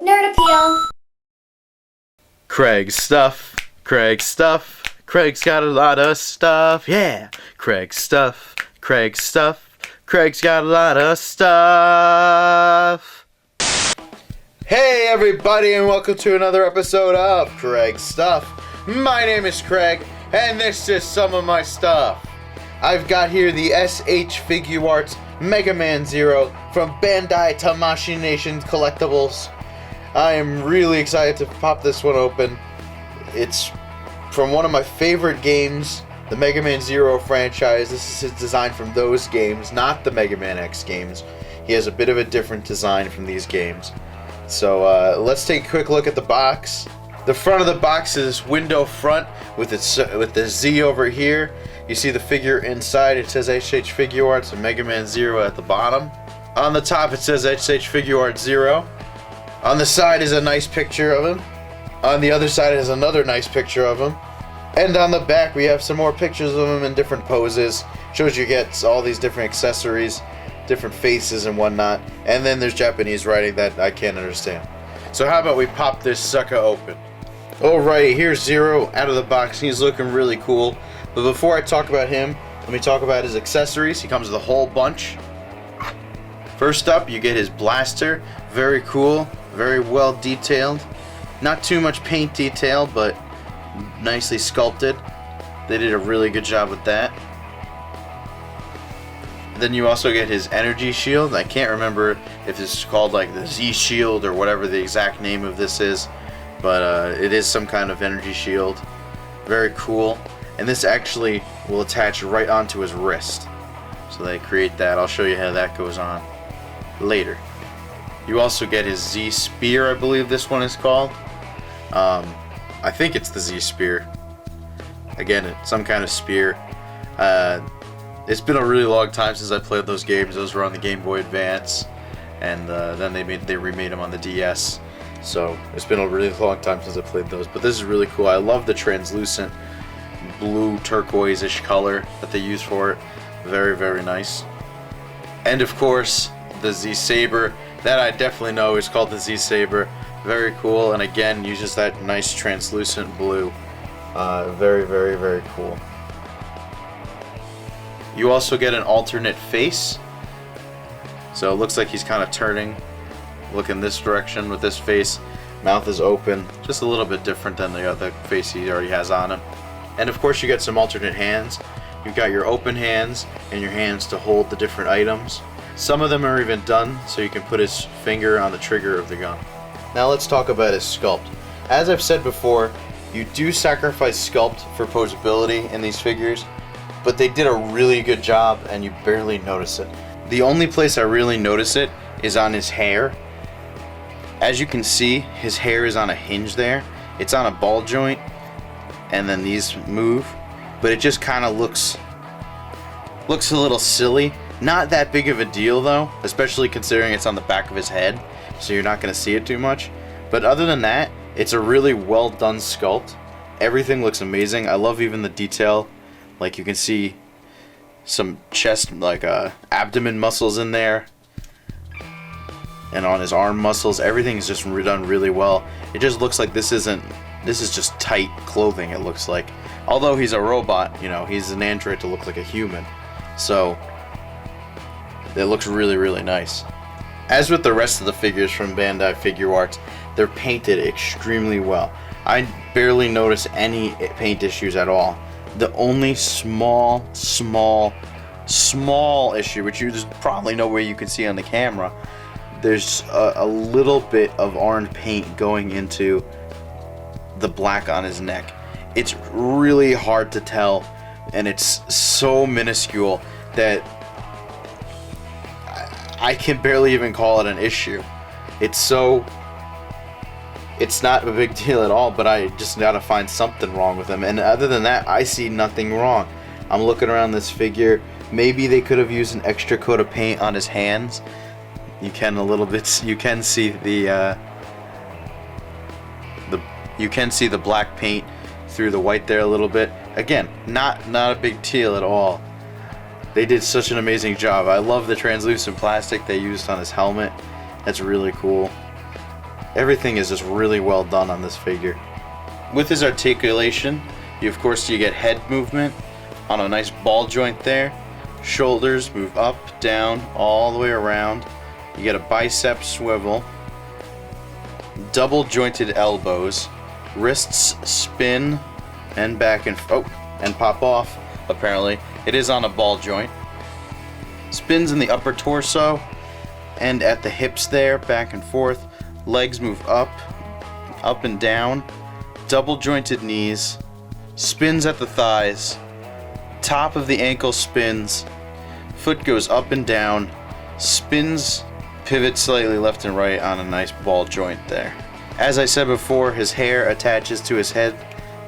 Nerd appeal. Craig's stuff. Craig's got a lot of stuff. Yeah. Craig's stuff. Craig's got a lot of stuff. Hey everybody, and welcome to another episode of Craig's Stuff. My name is Craig, and this is some of my stuff. I've got here the S.H.Figuarts Megaman Zero from Bandai Collectables. I am really excited to pop this one open. It's from one of my favorite games, the Megaman Zero franchise. This is his design from those games, not the Mega Man X games. He has a bit of a different design from these games. So let's take a quick look at the box. The front of the box is window front with the Z over here. You see the figure inside. It says S.H.Figuarts and Megaman Zero at the bottom. On the top it says S.H.Figuarts Zero. On the side is a nice picture of him. On the other side is another nice picture of him. And on the back we have some more pictures of him in different poses. Shows you get all these different accessories, different faces and whatnot. And then there's Japanese writing that I can't understand. So how about we pop this sucker open? Alright, here's Zero out of the box. He's looking really cool. But before I talk about him, let me talk about his accessories. He comes with a whole bunch. First up, you get his blaster. Very cool, very well detailed. Not too much paint detail, but nicely sculpted. They did a really good job with that. Then you also get his energy shield. I can't remember if this is called like the Z shield or whatever the exact name of this is, but it is some kind of energy shield. Very cool. And this actually will attach right onto his wrist. So they create that. I'll show you how that goes on later. You also get his Z spear, I believe this one is called. I think it's the Z spear. Again, it's some kind of spear. It's been a really long time since I played those games. Those were on the Game Boy Advance, and then they remade them on the DS. So it's been a really long time since I played those. But this is really cool. I love the translucent blue turquoise-ish color that they use for it. Very, very nice. And of course, the Z Saber. That I definitely know is called the Z Saber. Very cool, and again uses that nice translucent blue. Very, very, very cool. You also get an alternate face. So it looks like he's kind of turning, looking this direction with this face. Mouth is open, just a little bit different than the other face he already has on him. And of course you get some alternate hands. You've got your open hands and your hands to hold the different items. Some of them are even done, so you can put his finger on the trigger of the gun. Now let's talk about his sculpt. As I've said before, you do sacrifice sculpt for posability in these figures, but they did a really good job and you barely notice it. The only place I really notice it is on his hair. As you can see, his hair is on a hinge there. It's on a ball joint, and then these move, but it just kind of looks a little silly. Not that big of a deal though, especially considering it's on the back of his head, so you're not going to see it too much. But other than that, it's a really well done sculpt. Everything looks amazing. I love even the detail. Like you can see some chest, like abdomen muscles in there, and on his arm muscles. Everything's just done really well. It just looks like this is just tight clothing, it looks like. Although he's a robot, you know, he's an android to look like a human. So it looks really, really nice. As with the rest of the figures from Bandai Figuarts, they're painted extremely well. I barely notice any paint issues at all. The only small issue, which there's probably no way you can see on the camera, there's a little bit of orange paint going into the black on his neck. It's really hard to tell, and it's so minuscule that I can barely even call it an issue. It's not a big deal at all, but I just gotta find something wrong with him. And other than that, I see nothing wrong. I'm looking around this figure. Maybe they could have used an extra coat of paint on his hands. You can see the black paint through the white there a little bit. Again, not a big deal at all. They did such an amazing job. I love the translucent plastic they used on his helmet. That's really cool. Everything is just really well done on this figure. With his articulation, you get head movement on a nice ball joint there. Shoulders move up, down, all the way around. You get a bicep swivel. Double jointed elbows. Wrists spin and back and pop off. Apparently, it is on a ball joint. Spins in the upper torso and at the hips there, back and forth. Legs move up and down. Double jointed knees. Spins at the thighs. Top of the ankle spins. Foot goes up and down. Spins, pivots slightly left and right on a nice ball joint there. As I said before, his hair attaches to his head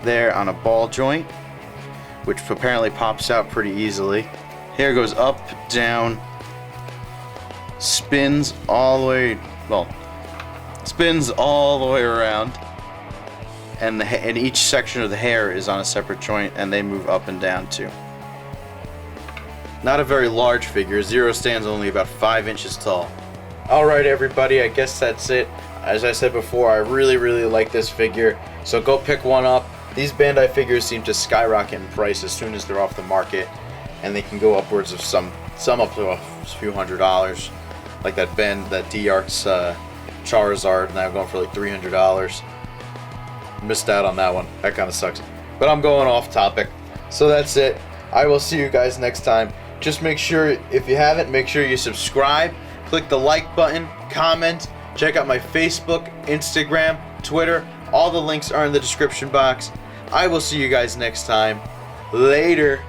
there on a ball joint, which apparently pops out pretty easily. Hair goes up, down, spins all the way, spins all the way around, and each section of the hair is on a separate joint, and they move up and down too. Not a very large figure. Zero stands only about 5 inches tall. Alright everybody, I guess that's it. As I said before, I really like this figure, so go pick one up. These Bandai figures seem to skyrocket in price as soon as they're off the market, and they can go upwards of some up to a few $100s. Like that D-Arts Charizard, now going for like $300. Missed out on that one. That kind of sucks. But I'm going off topic. So that's it. I will see you guys next time. Just make sure, if you haven't, make sure you subscribe, click the like button, comment, check out my Facebook, Instagram, Twitter. All the links are in the description box. I will see you guys next time. Later.